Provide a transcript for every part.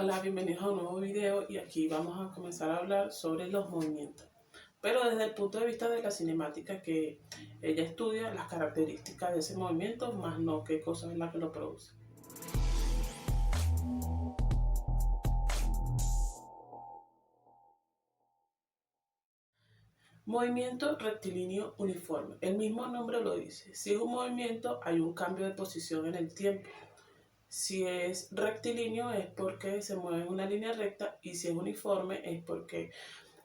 Hola, bienvenidos a un nuevo video y aquí vamos a comenzar a hablar sobre los movimientos, pero desde el punto de vista de la cinemática, que ella estudia las características de ese movimiento, más no qué cosa es la que lo produce. Movimiento rectilíneo uniforme. El mismo nombre lo dice. Si es un movimiento, hay un cambio de posición en el tiempo. Si es rectilíneo es porque se mueve en una línea recta, y si es uniforme es porque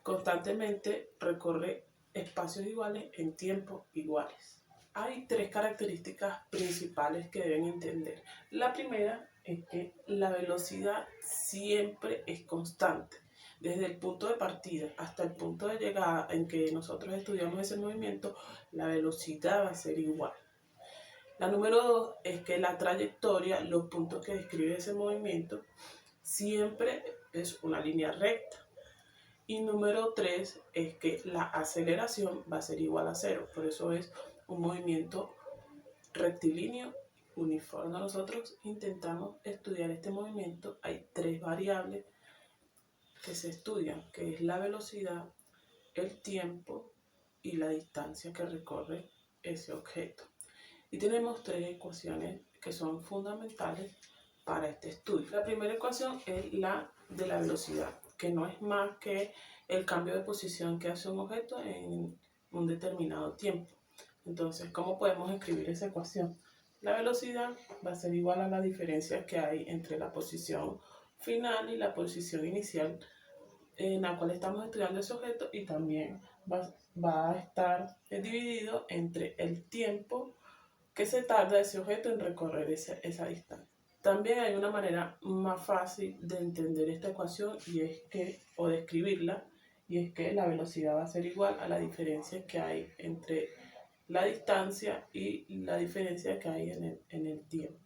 constantemente recorre espacios iguales en tiempos iguales. Hay tres características principales que deben entender. La primera es que la velocidad siempre es constante. Desde el punto de partida hasta el punto de llegada en que nosotros estudiamos ese movimiento, la velocidad va a ser igual. La número dos es que la trayectoria, los puntos que describe ese movimiento, siempre es una línea recta. Y número 3 es que la aceleración va a ser igual a 0. Por eso es un movimiento rectilíneo uniforme. Cuando nosotros intentamos estudiar este movimiento, hay tres variables que se estudian, que es la velocidad, el tiempo y la distancia que recorre ese objeto. Y tenemos tres ecuaciones que son fundamentales para este estudio. La primera ecuación es la de la velocidad, que no es más que el cambio de posición que hace un objeto en un determinado tiempo. Entonces, ¿cómo podemos escribir esa ecuación? La velocidad va a ser igual a la diferencia que hay entre la posición final y la posición inicial en la cual estamos estudiando ese objeto, y también va a estar dividido entre el tiempo que se tarda ese objeto en recorrer esa distancia. También hay una manera más fácil de entender esta ecuación o de escribirla, y es que la velocidad va a ser igual a la diferencia que hay entre la distancia y la diferencia que hay en el tiempo.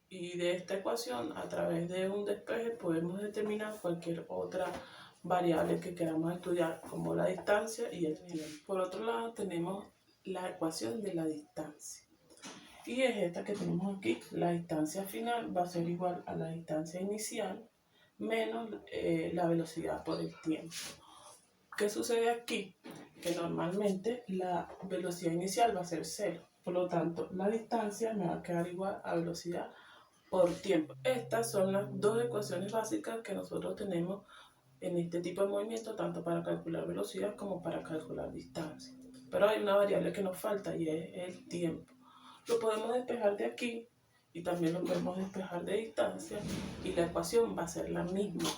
Y de esta ecuación, a través de un despeje, podemos determinar cualquier otra variable que queramos estudiar, como la distancia y el tiempo. Por otro lado, tenemos la ecuación de la distancia. Y es esta que tenemos aquí. La distancia final va a ser igual a la distancia inicial menos la velocidad por el tiempo. ¿Qué sucede aquí? Que normalmente la velocidad inicial va a ser 0. Por lo tanto, la distancia me va a quedar igual a velocidad por tiempo. Estas son las dos ecuaciones básicas que nosotros tenemos en este tipo de movimiento, tanto para calcular velocidad como para calcular distancia. Pero hay una variable que nos falta, y es el tiempo. Lo podemos despejar de aquí y también lo podemos despejar de distancia, y la ecuación va a ser la misma.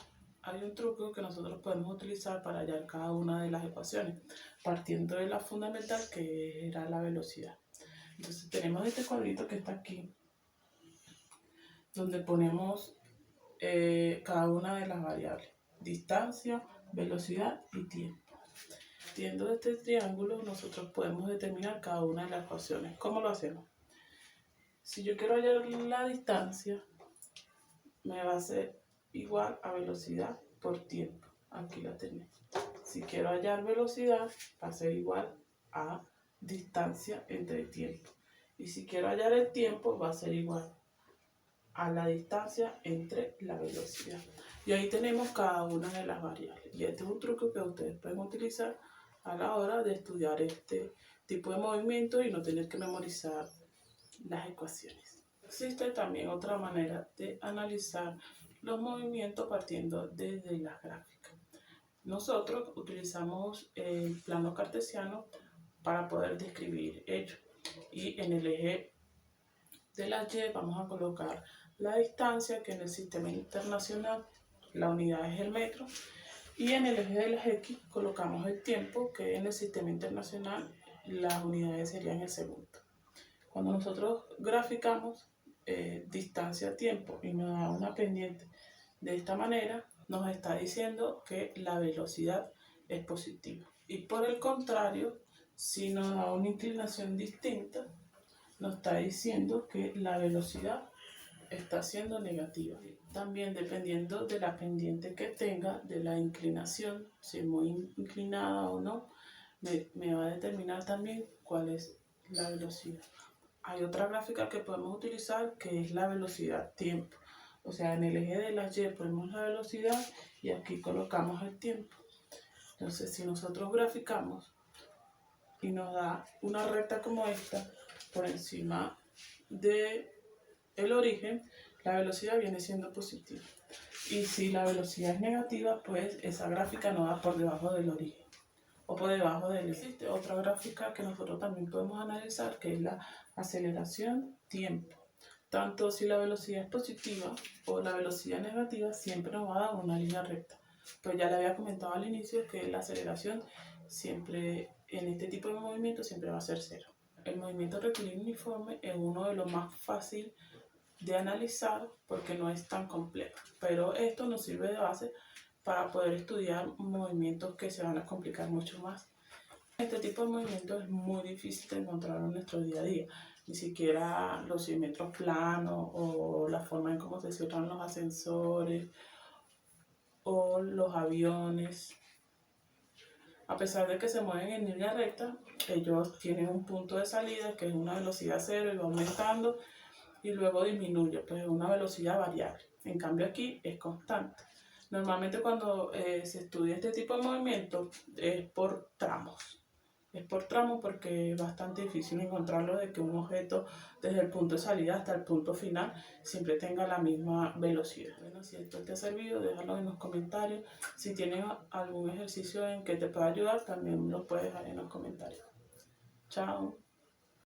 Hay un truco que nosotros podemos utilizar para hallar cada una de las ecuaciones, partiendo de la fundamental, que era la velocidad. Entonces tenemos este cuadrito que está aquí, donde ponemos cada una de las variables: distancia, velocidad y tiempo. Partiendo de este triángulo, nosotros podemos determinar cada una de las ecuaciones. ¿Cómo lo hacemos? Si yo quiero hallar la distancia, me va a ser igual a velocidad por tiempo. Aquí la tenemos. Si quiero hallar velocidad, va a ser igual a distancia entre tiempo. Y si quiero hallar el tiempo, va a ser igual a la distancia entre la velocidad. Y ahí tenemos cada una de las variables. Y este es un truco que ustedes pueden utilizar a la hora de estudiar este tipo de movimiento y no tener que memorizar las ecuaciones. Existe también otra manera de analizar los movimientos partiendo desde las gráficas. Nosotros utilizamos el plano cartesiano para poder describir ello. Y en el eje de la Y vamos a colocar la distancia, que en el sistema internacional la unidad es el metro, y en el eje de las X colocamos el tiempo, que en el sistema internacional las unidades serían el segundo. Cuando nosotros graficamos distancia-tiempo y nos da una pendiente de esta manera, nos está diciendo que la velocidad es positiva. Y por el contrario, si nos da una inclinación distinta, nos está diciendo que la velocidad está siendo negativa. También, dependiendo de la pendiente que tenga, de la inclinación, si es muy inclinada o no, me va a determinar también cuál es la velocidad. Hay otra gráfica que podemos utilizar, que es la velocidad-tiempo. O sea, en el eje de la Y ponemos la velocidad y aquí colocamos el tiempo. Entonces, si nosotros graficamos y nos da una recta como esta por encima del origen, la velocidad viene siendo positiva. Y si la velocidad es negativa, pues esa gráfica no va por debajo del origen o por debajo del eje. Existe otra gráfica que nosotros también podemos analizar, que es la aceleración tiempo. Tanto si la velocidad es positiva o la velocidad negativa, siempre nos va a dar una línea recta. Pues ya le había comentado al inicio que la aceleración siempre, en este tipo de movimiento, siempre va a ser cero. El movimiento rectilíneo uniforme es uno de los más fáciles de analizar porque no es tan complejo, pero esto nos sirve de base para poder estudiar movimientos que se van a complicar mucho más. Este tipo de movimientos es muy difícil de encontrar en nuestro día a día, ni siquiera los cilindros planos o la forma en cómo se cierran los ascensores o los aviones. A pesar de que se mueven en línea recta, ellos tienen un punto de salida que es una velocidad cero y va aumentando y luego disminuye, pues es una velocidad variable. En cambio aquí es constante. Normalmente cuando se estudia este tipo de movimiento es por tramos. Es por tramos porque es bastante difícil encontrarlo de que un objeto desde el punto de salida hasta el punto final siempre tenga la misma velocidad. Bueno, si esto te ha servido, déjalo en los comentarios. Si tienes algún ejercicio en que te pueda ayudar, también lo puedes dejar en los comentarios. Chao.